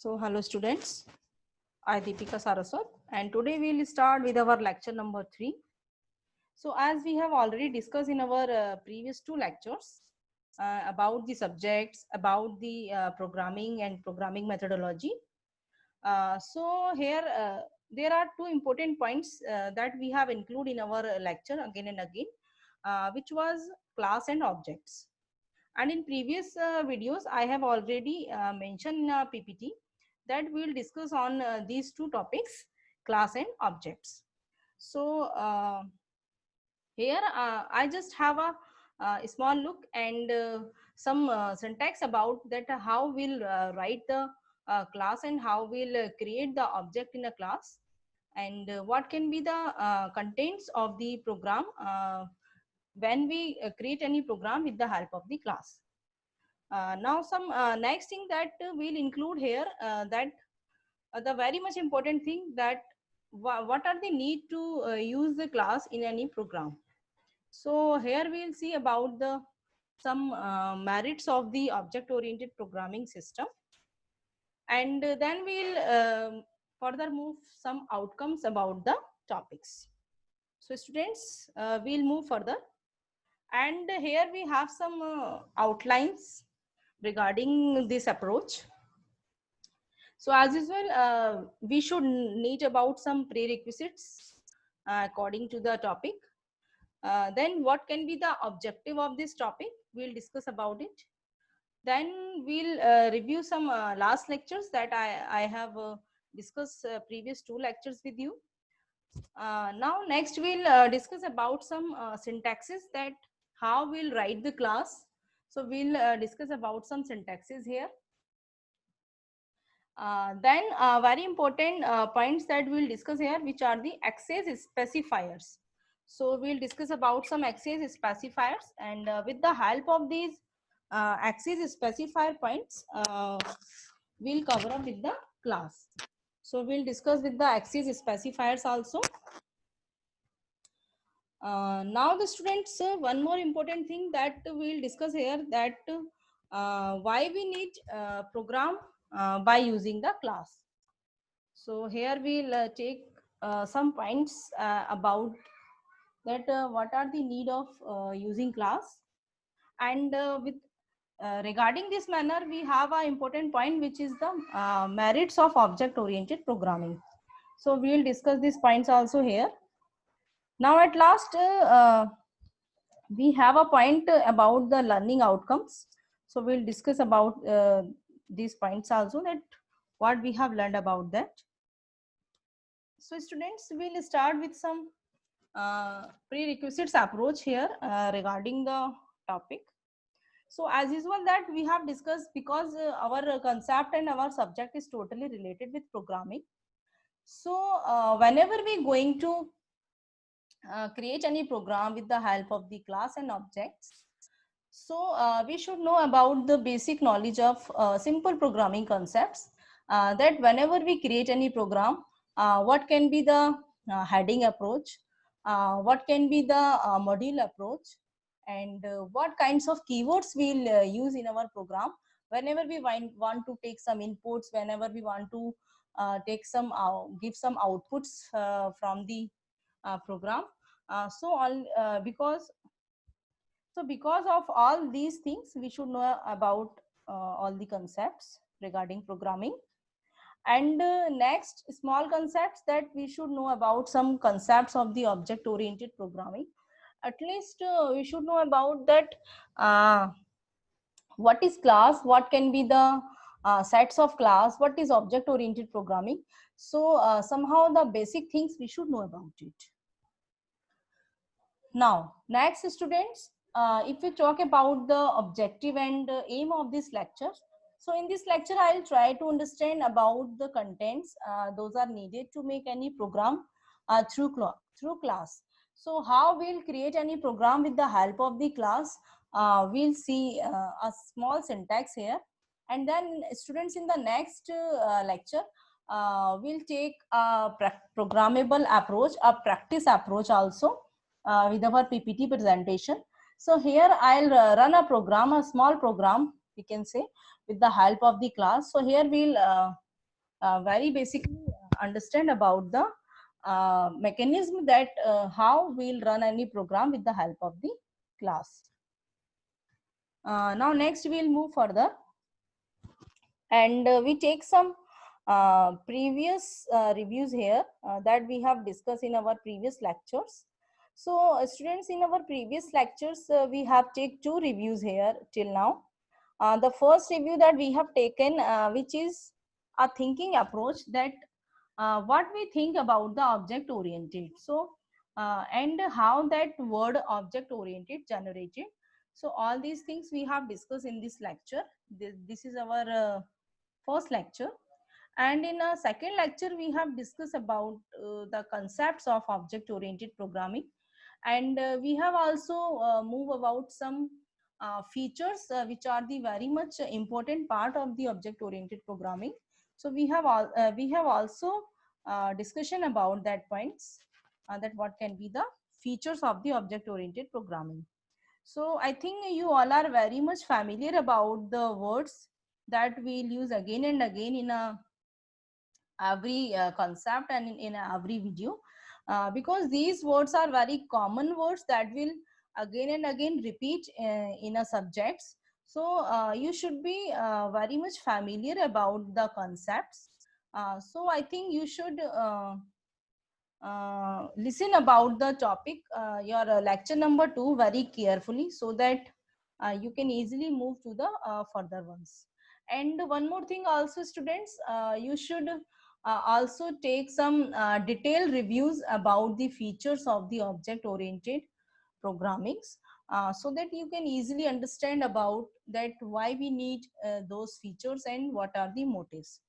So hello students, I Deepika Saraswat and today we will start with our lecture number 3. So as we have already discussed in our previous two lectures about the subjects, about the programming and programming methodology. So here there are two important points that we have included in our lecture again and again, which was class and objects. And in previous videos, I have already mentioned in a PPT that we will discuss on these two topics, class and objects. So here I just have a small look and some syntax about that how we'll write the class and how we'll create the object in a class and what can be the contents of the program when we create any program with the help of the class. Now some next thing that we'll include here that the very much important thing that what are the need to use the class in any program. So here we'll see about the some merits of the object oriented programming system and then we'll further move some outcomes about the topics. So students, we'll move further and here we have some outlines regarding this approach. So as usual, we should need about some prerequisites according to the topic. Then what can be the objective of this topic? We'll discuss about it. Then we'll review some last lectures that I have discussed previous two lectures with you. Now next we'll discuss about some syntaxes that how we'll write the class. So we'll discuss about some syntaxes here. Then very important points that we'll discuss here, which are the access specifiers. So we'll discuss about some access specifiers and with the help of these access specifier points, we'll cover up with the class. So we'll discuss with the access specifiers also. Now the students, one more important thing that we'll discuss here, that why we need program by using the class. So here we'll take some points about that what are the need of using class, and with regarding this manner we have an important point which is the merits of object oriented programming. So we'll discuss these points also here. Now at last we have a point about the learning outcomes. So we'll discuss about these points also, that what we have learned about that. So students, we'll start with some prerequisites approach here regarding the topic. So as usual that we have discussed, because our concept and our subject is totally related with programming. So whenever we going to create any program with the help of the class and objects, so we should know about the basic knowledge of simple programming concepts, that whenever we create any program, what can be the heading approach, what can be the module approach, and what kinds of keywords we'll use in our program whenever we want to take some inputs, whenever we want to take some give some outputs from the program. Because of all these things, we should know about all the concepts regarding programming. And next, small concepts that we should know about some concepts of the object oriented programming. At least we should know about that what is class, what can be the sets of class, what is object oriented programming. So somehow the basic things we should know about it. Now, next students, if we talk about the objective and aim of this lecture. So in this lecture, I'll try to understand about the contents. Those are needed to make any program through class. So how we'll create any program with the help of the class. We'll see a small syntax here. And then students, in the next lecture, we'll take a programmable approach, a practice approach also with our PPT presentation. So here I'll run a program, a small program, we can say, with the help of the class. So here we'll very basically understand about the mechanism that how we'll run any program with the help of the class. Now next we'll move further, and we take some previous reviews here that we have discussed in our previous lectures. So students, in our previous lectures we have take two reviews here till now. The first review that we have taken, which is a thinking approach, that what we think about the object oriented. So and how that word object oriented generated. So all these things we have discussed in this lecture. This is our first lecture. And in a second lecture we have discussed about the concepts of object oriented programming, and we have also move about some features which are the very much important part of the object oriented programming. So we have also discussion about that points, that what can be the features of the object oriented programming. So I think you all are very much familiar about the words that we'll use again and again in a every concept and in every video, because these words are very common words that will again and again repeat in a subjects. So you should be very much familiar about the concepts. So I think you should listen about the topic, your lecture number 2 very carefully, so that you can easily move to the further ones. And one more thing also, students, you should also take some detailed reviews about the features of the object oriented programmings, so that you can easily understand about that why we need those features and what are the motives.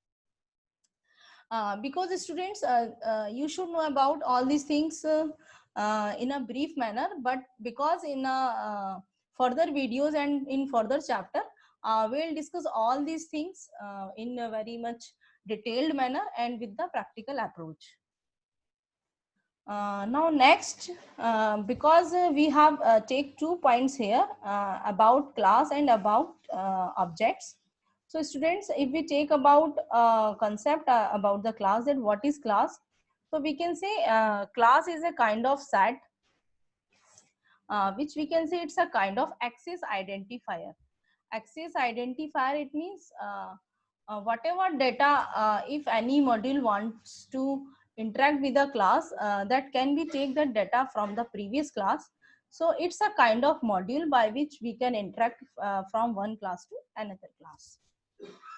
Because students, you should know about all these things in a brief manner, but because in further videos and in further chapter we'll discuss all these things in a very much detailed manner and with the practical approach. Now next, because we have take 2 points here about class and about objects. So students, if we take about concept about the class, that what is class? So we can say class is a kind of set, which we can say it's a kind of access identifier. Access identifier, it means whatever data, if any module wants to interact with the class, that can be take the data from the previous class. So it's a kind of module by which we can interact from one class to another class.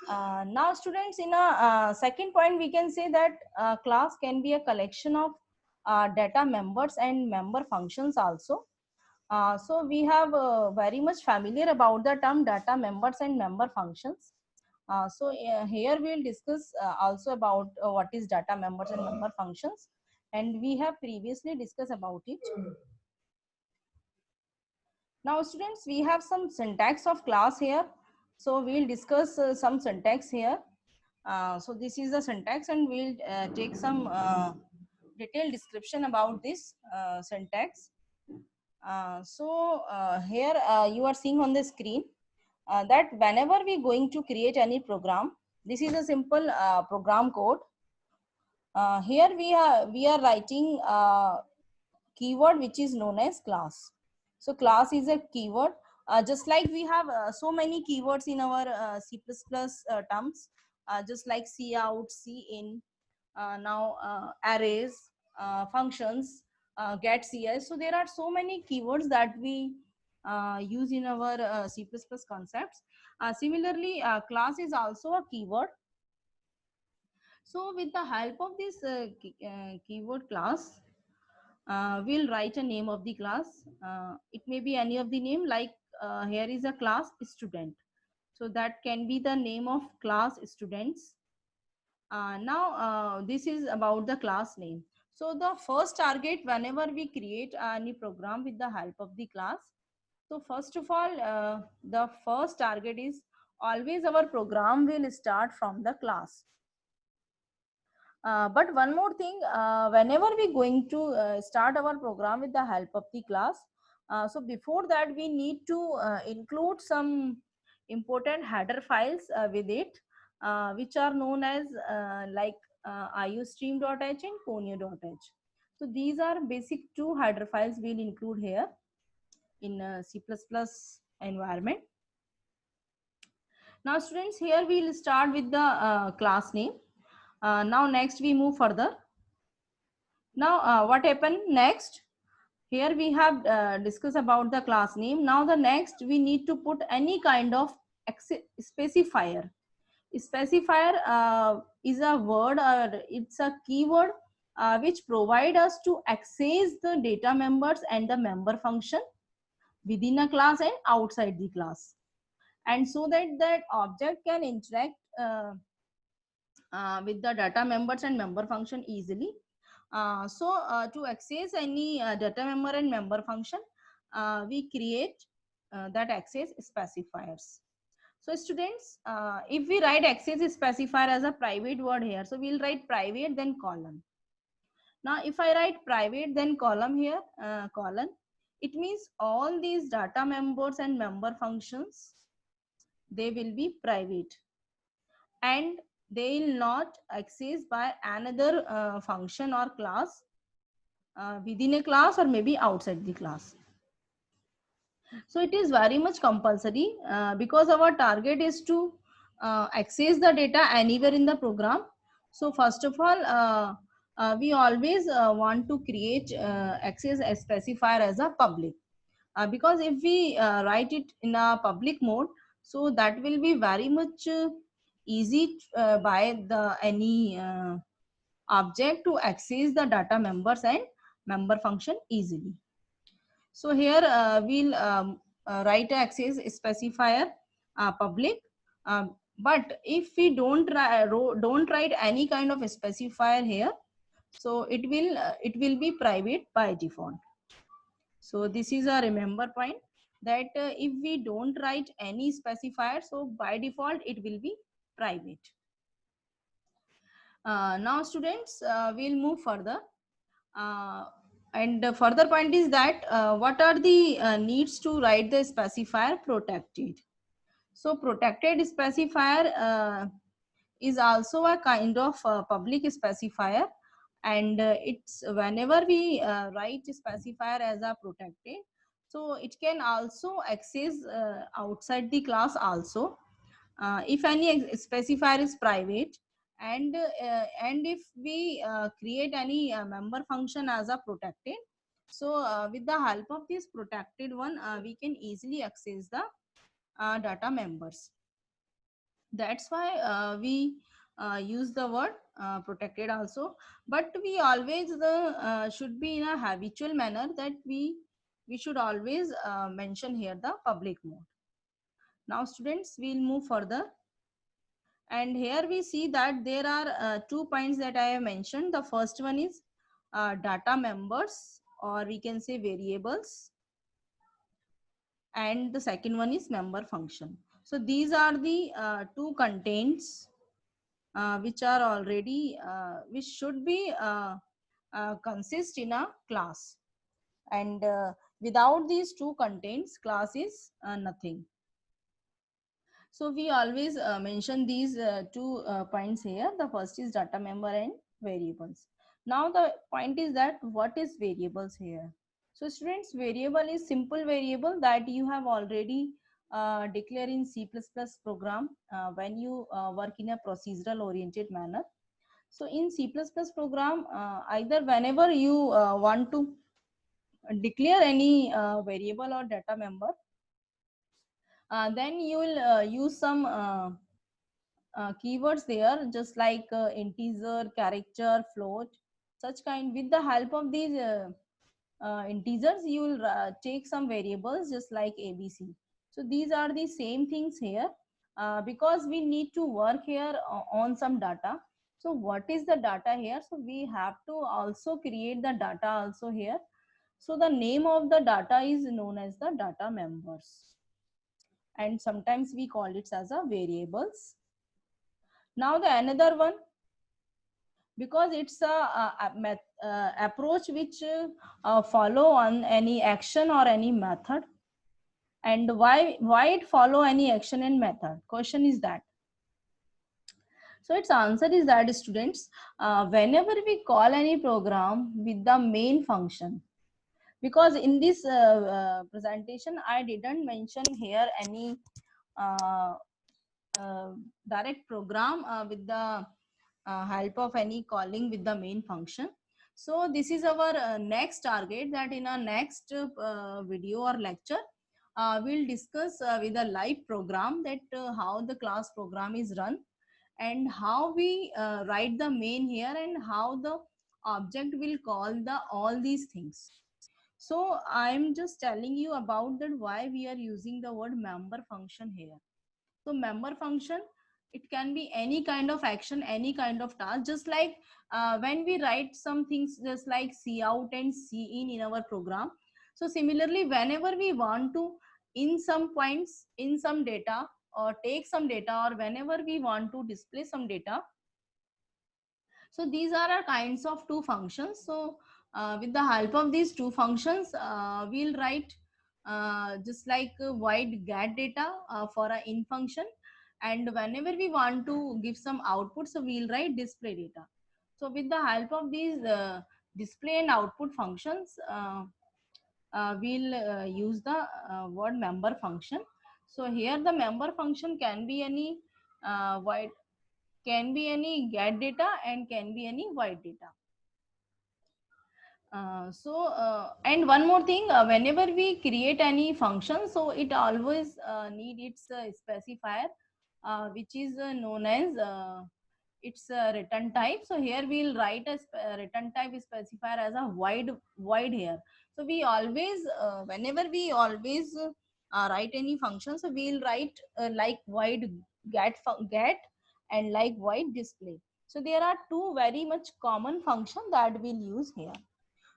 Now students, in a second point, we can say that class can be a collection of data members and member functions also. So we have very much familiar about the term data members and member functions. So here we will discuss also about what is data members and member functions, and we have previously discussed about it. Now students, we have some syntax of class here. So we'll discuss some syntax here. So this is the syntax, and we'll take some detailed description about this syntax. Here you are seeing on the screen that whenever we going to create any program, this is a simple program code. Here we are writing keyword which is known as class. So class is a keyword, just like we have so many keywords in our C++ terms, just like cout, cin, now arrays, functions, get cs. So there are so many keywords that we use in our C++ concepts. Similarly, class is also a keyword. So with the help of this keyword class, we'll write a name of the class. It may be any of the name, like here is a class student. So that can be the name of class students. Now this is about the class name. So the first target whenever we create any program with the help of the class. So first of all, the first target is always our program will start from the class. But one more thing, whenever we going to start our program with the help of the class, so before that we need to include some important header files with it. which are known as like iostream.h and conio.h. So these are basic two header files we'll include here in C++ environment. Now students, here we'll start with the class name. Now next we move further. Now what happened next? Here we have discussed about the class name. Now the next we need to put any kind of specifier. Specifier is a word or it's a keyword which provide us to access the data members and the member function within a class and outside the class, and so that that object can interact with the data members and member function easily. To access any data member and member function, we create that access specifiers. So students, if we write access specifier as a private word here, so we'll write private then colon. Now if I write private then column here, colon, it means all these data members and member functions, they will be private and they will not accessed by another function or class within a class or maybe outside the class. So it is very much compulsory because our target is to access the data anywhere in the program. So first of all, we always want to create access a specifier as a public, because if we write it in a public mode, so that will be very much easy by the any object to access the data members and member function easily. So here we'll write access specifier public, but if we don't write any kind of specifier here, so it will be private by default. So this is a remember point that if we don't write any specifier, so by default it will be private. Now students, we'll move further. And the further point is that what are the needs to write the specifier protected. So protected specifier is also a kind of public specifier, and it's whenever we write specifier as a protected, so it can also access outside the class also. If any specifier is private, and if we create any member function as a protected, so with the help of this protected one, we can easily access the data members. That's why we use the word protected also, but we always should be in a habitual manner that we should always mention here the public mode. Now students, we'll move further. And here we see that there are 2 points that I have mentioned. The first one is data members, or we can say variables. And the second one is member function. So these are the 2 contents which are already, which should be consist in a class. And without these 2 contents, class is nothing. So we always mention these 2 points here. The first is data member and variables. Now the point is that what is variables here? So students, variable is simple variable that you have already declared in C++ program when you work in a procedural oriented manner. So in C++ program, either whenever you want to declare any variable or data member, then you will use some keywords there, just like integer, character, float, such kind. With the help of these integers, you will take some variables just like ABC. So these are the same things here because we need to work here on some data. So what is the data here? So we have to also create the data also here. So the name of the data is known as the data members, and sometimes we call it as a variables. Now the another one, because it's a approach which follow on any action or any method. And why it follow any action and method? Question is that So its answer is that students, whenever we call any program with the main function, because in this presentation I didn't mention here any uh, uh, direct program with the help of any calling with the main function. So this is our next target, that in our next video or lecture we'll discuss with a live program that how the class program is run, and how we write the main here, and how the object will call the all these things. So I'm just telling you about that why we are using the word member function here. So member function, it can be any kind of action, any kind of task, just like when we write some things just like C out and C in our program. So similarly, whenever we want to in some points, in some data, or take some data, or whenever we want to display some data, so these are our kinds of two functions. So with the help of these two functions, we'll write just like void get data for a in function, and whenever we want to give some output, so we'll write display data. So with the help of these display and output functions, we'll use the word member function. So here the member function can be any void, can be any get data, and can be any void data. And one more thing, whenever we create any function, so it always need its specifier, which is known as its return type. So here we'll write a return type specifier as a void here. So we always, whenever we always write any function, so we'll write like void get and like void display. So there are two very much common function that we'll use here.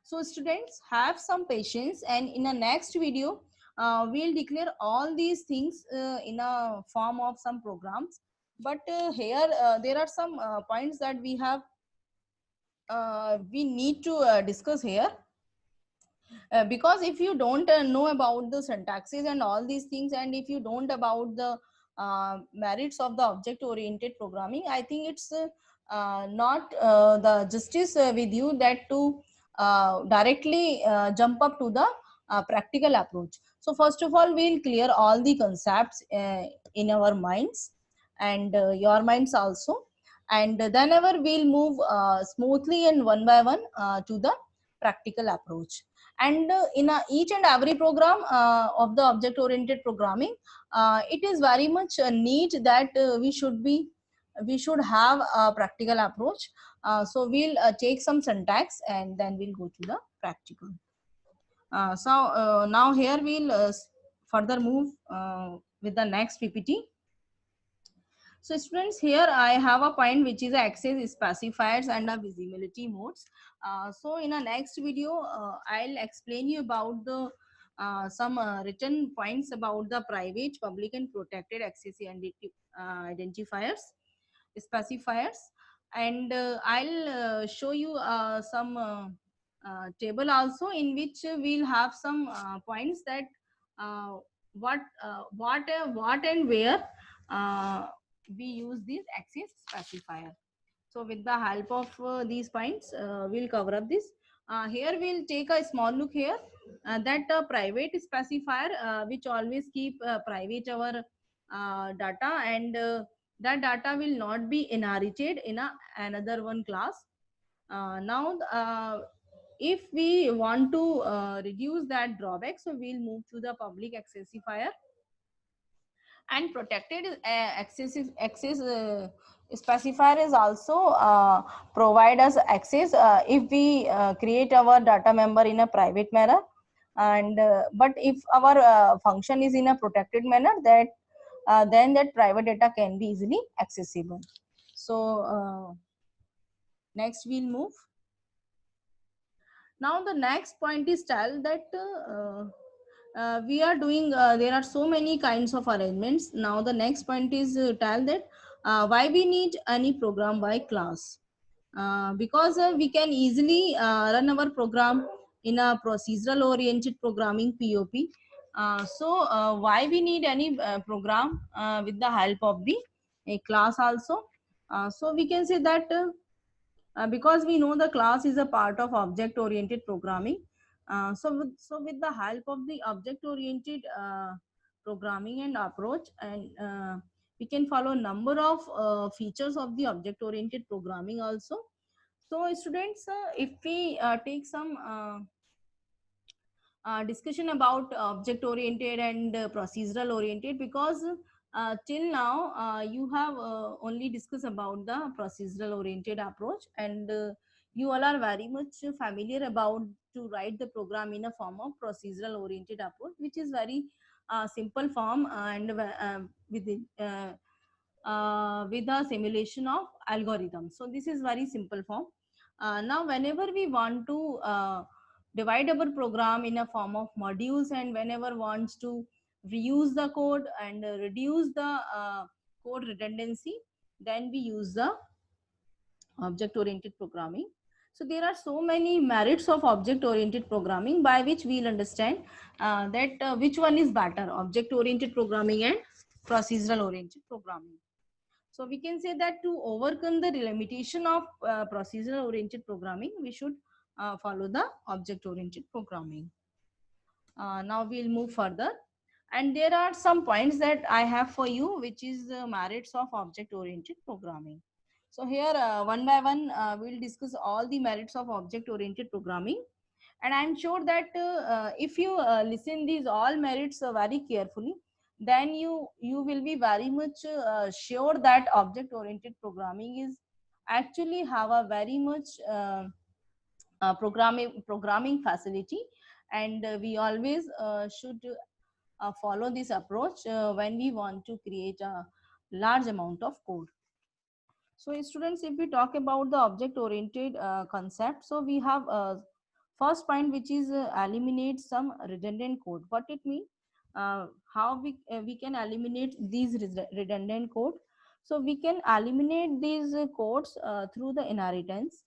So students, have some patience, and in the next video we'll declare all these things in a form of some programs. But here there are some points that we need to discuss here. Because if you don't know about the syntaxes and all these things, and if you don't about the merits of the object oriented programming, I think it's not the justice with you that to directly jump up to the practical approach. So first of all, we'll clear all the concepts in our minds, and your minds also, and then ever we'll move smoothly and one by one to the practical approach. And in each and every program of the object oriented programming, it is very much a need that we should have a practical approach. So we'll take some syntax, and then we'll go to the practical. Now here we'll further move with the next PPT. So students, here I have a point which is access specifiers and a visibility modes. So in a next video, I'll explain you about the some written points about the private, public, and protected access identifiers, specifiers, and I'll show you some table also, in which we'll have some points that uh, what and where uh, we use this access specifier. So with the help of these points, we'll cover up this. Here we'll take a small look here, that private specifier, which always keep private our data, and that data will not be inherited in another one class. Now if we want to reduce that drawback, so we'll move to the public accessifier. And protected access specifier is also provide us access if we create our data member in a private manner, and but if our function is in a protected manner, that then that private data can be easily accessible. So next we'll move. Now the next point is tell that we are doing, there are so many kinds of arrangements. Now the next point is tell that why we need any program by class. Because we can easily run our program in a procedural oriented programming POP. Why we need any program with the help of the a class also. So we can say that because we know the class is a part of object oriented programming, so with the help of the object oriented programming and approach, and we can follow number of features of the object oriented programming also. So students, if we take some discussion about object oriented and procedural oriented, because till now you have only discussed about the procedural oriented approach, and you all are very much familiar about to write the program in a form of procedural oriented approach, which is very simple form, and with a simulation of algorithm. So this is very simple form. Now whenever we want to divide our program in a form of modules, and whenever wants to reuse the code and reduce the code redundancy, then we use the object oriented programming. So there are so many merits of object oriented programming, by which we'll understand that which one is better, object oriented programming and procedural oriented programming. So we can say that to overcome the limitation of procedural oriented programming, we should follow the object oriented programming. Now we'll move further, and there are some points that I have for you, which is the merits of object oriented programming. So here one by one we'll discuss all the merits of object oriented programming, and I'm sure that if you listen these all merits very carefully, then you will be very much sure that object oriented programming is actually have a very much programming facility, and we always should follow this approach when we want to create a large amount of code. So students, if we talk about the object oriented concept, so we have first point, which is eliminate some redundant code. What it means? How we can eliminate these redundant code? So we can eliminate these codes through the inheritance,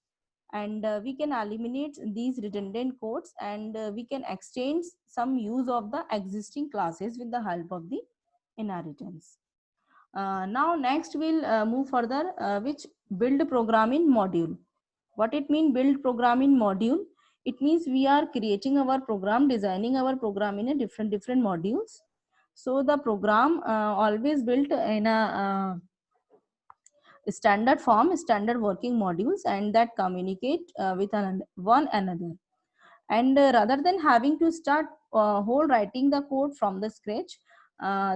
and we can eliminate these redundant codes, and we can exchange some use of the existing classes with the help of the inheritance. Now next we'll move further, which build programming module. What it mean build programming module? It means we are creating our program, designing our program in a different modules. So the program always built in a standard form, standard working modules, and that communicate with one another. And rather than having to start whole writing the code from the scratch,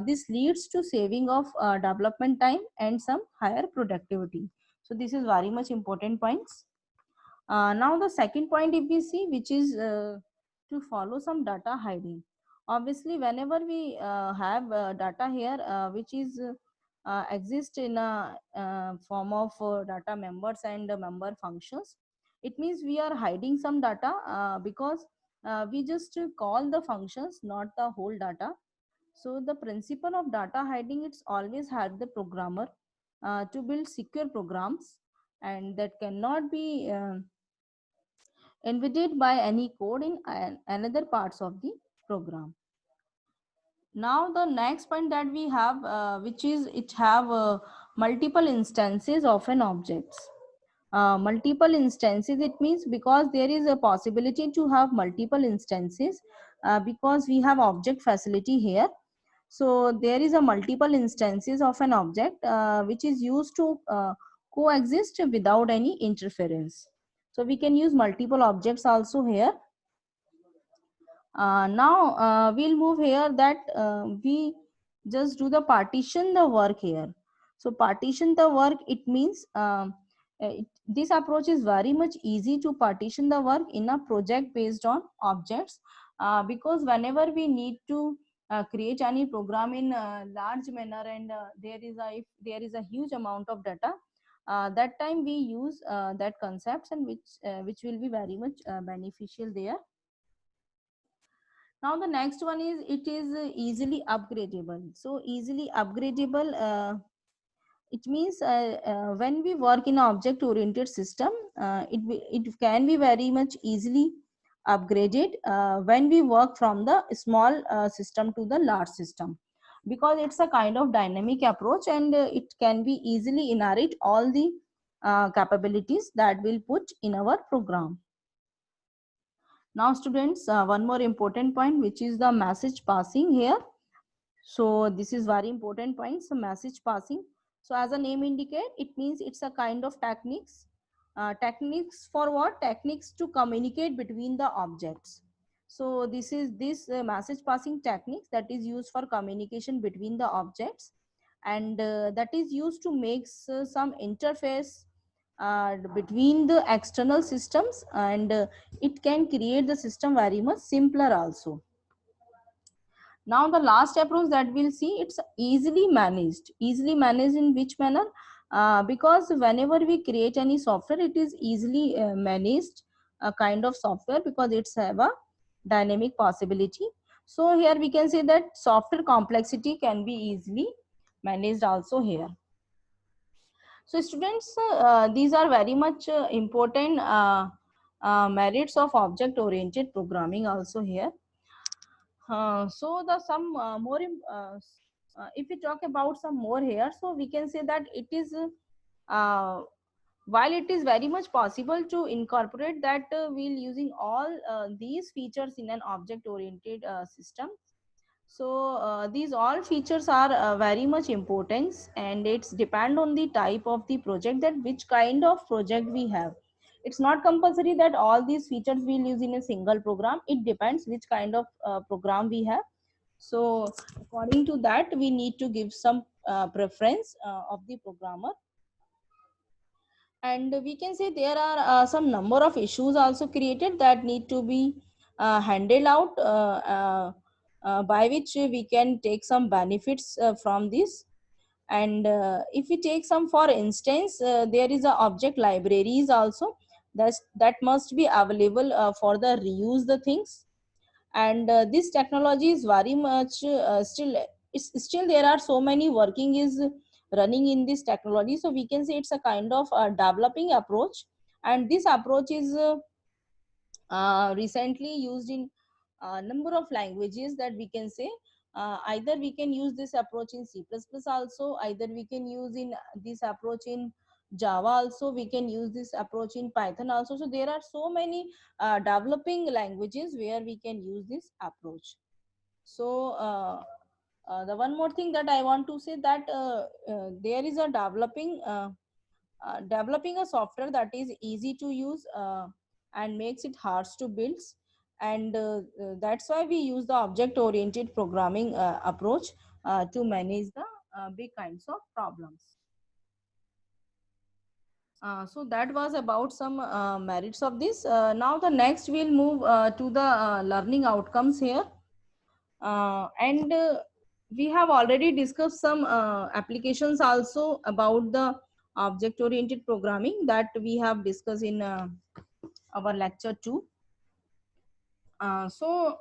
this leads to saving of development time and some higher productivity. So this is very much important points. Now the second point, if we see, which is to follow some data hiding. Obviously whenever we have data here which is exist in a form of data members and member functions, it means we are hiding some data because we just call the functions, not the whole data. So the principle of data hiding, it's always had the programmer to build secure programs, and that cannot be invaded by any code in another parts of the program. Now the next point that we have, which is it have multiple instances of an objects. Multiple instances, it means because there is a possibility to have multiple instances because we have object facility here. So there is a multiple instances of an object which is used to coexist without any interference. So we can use multiple objects also here. Now we'll move here that we just do the partition the work here. So partition the work, it means this approach is very much easy to partition the work in a project based on objects, because whenever we need to create any program in a large manner, and if there is a huge amount of data, that time we use that concepts, and which will be very much beneficial there. Now the next one is it is easily upgradable. So easily upgradable, it means when we work in an object oriented system, it can be very much easily upgraded when we work from the small system to the large system. because it's a kind of dynamic approach, and it can be easily inherit all the capabilities that we'll put in our program. Now students, one more important point, which is the message passing here. So this is very important point. So message passing. So as a name indicate, it means it's a kind of techniques. Techniques for what? Techniques to communicate between the objects. So this message passing techniques that is used for communication between the objects, and that is used to make some interface between the external systems, and it can create the system very much simpler also. Now the last approach that we'll see, it's easily managed. Easily managed in which manner? Because whenever we create any software, it is easily managed, a kind of software, because it's have a dynamic possibility. So here we can say that software complexity can be easily managed also here. So students, these are very much important merits of object oriented programming also here. So the some more if we talk about some more here, so we can say that it is while it is very much possible to incorporate that we'll using all these features in an object oriented system. So these all features are very much important, and it's depend on the type of the project, that which kind of project we have. It's not compulsory that all these features we'll use in a single program. It depends which kind of program we have. So according to that, we need to give some preference of the programmer. And we can say there are some number of issues also created that need to be handled out, by which we can take some benefits from this. And if we take some, for instance, there is a object libraries also that must be available for the reuse the things. And this technology is very much still there are so many working is running in this technology. So we can say it's a kind of developing approach, and this approach is recently used in a number of languages, that we can say either we can use this approach in C++ also, either we can use in this approach in Java also, we can use this approach in Python also. So there are so many developing languages where we can use this approach. So the one more thing that I want to say, that there is a developing a software that is easy to use and makes it hard to build. And that's why we use the object oriented programming approach to manage the big kinds of problems. So that was about some merits of this. Now the next we'll move to the learning outcomes here. And we have already discussed some applications also about the object oriented programming that we have discussed in our lecture 2. So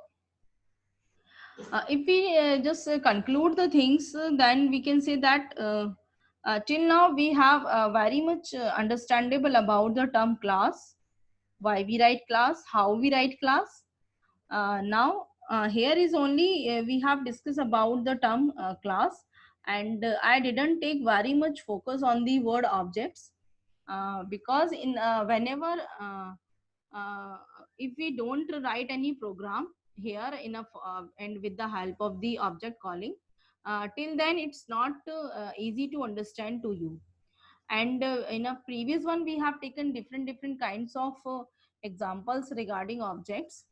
if we just conclude the things, then we can say that till now we have very much understandable about the term class, why we write class, how we write class. Now here is only we have discussed about the term class, and I didn't take very much focus on the word objects, because in whenever uh, if we don't write any program here in a and with the help of the object calling, till then it's not easy to understand to you. And in a previous one we have taken different kinds of examples regarding objects,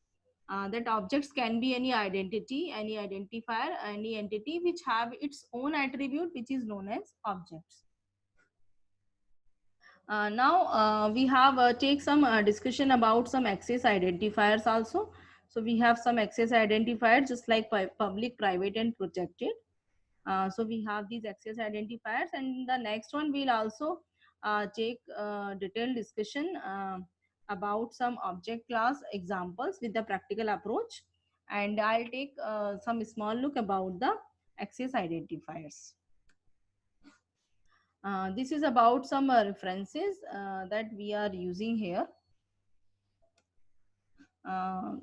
that objects can be any identity, any identifier, any entity which have its own attribute, which is known as objects. Now we have take some discussion about some access identifiers also. So we have some access identifiers just like public, private, and protected. So we have these access identifiers, and the next one we'll also take detailed discussion about some object class examples with the practical approach, and I'll take some small look about the access identifiers. This is about some references that we are using here. Uh,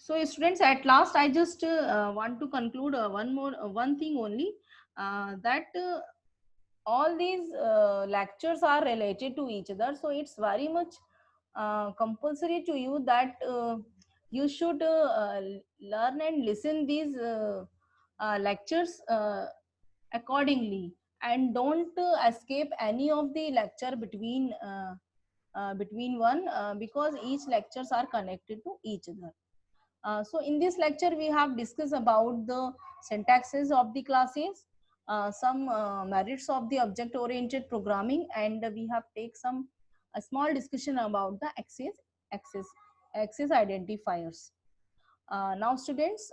So students, at last I just want to conclude one thing only, that all these lectures are related to each other, so it's very much compulsory to you that you should learn and listen these lectures accordingly, and don't escape any of the lecture between one, because each lectures are connected to each other. So in this lecture, we have discussed about the syntaxes of the classes, some merits of the object-oriented programming, and we have take some a small discussion about the access identifiers. Now, students,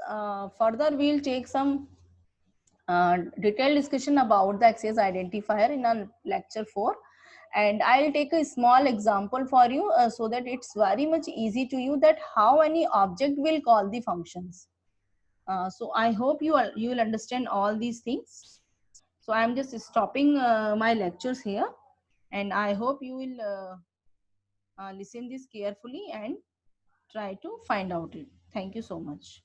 further we'll take some detailed discussion about the access identifier in a lecture 4, and I'll take a small example for you, so that it's very much easy to you that how any object will call the functions. So I hope you will understand all these things. So I'm just stopping my lectures here, and I hope you will listen this carefully and try to find out it. Thank you so much.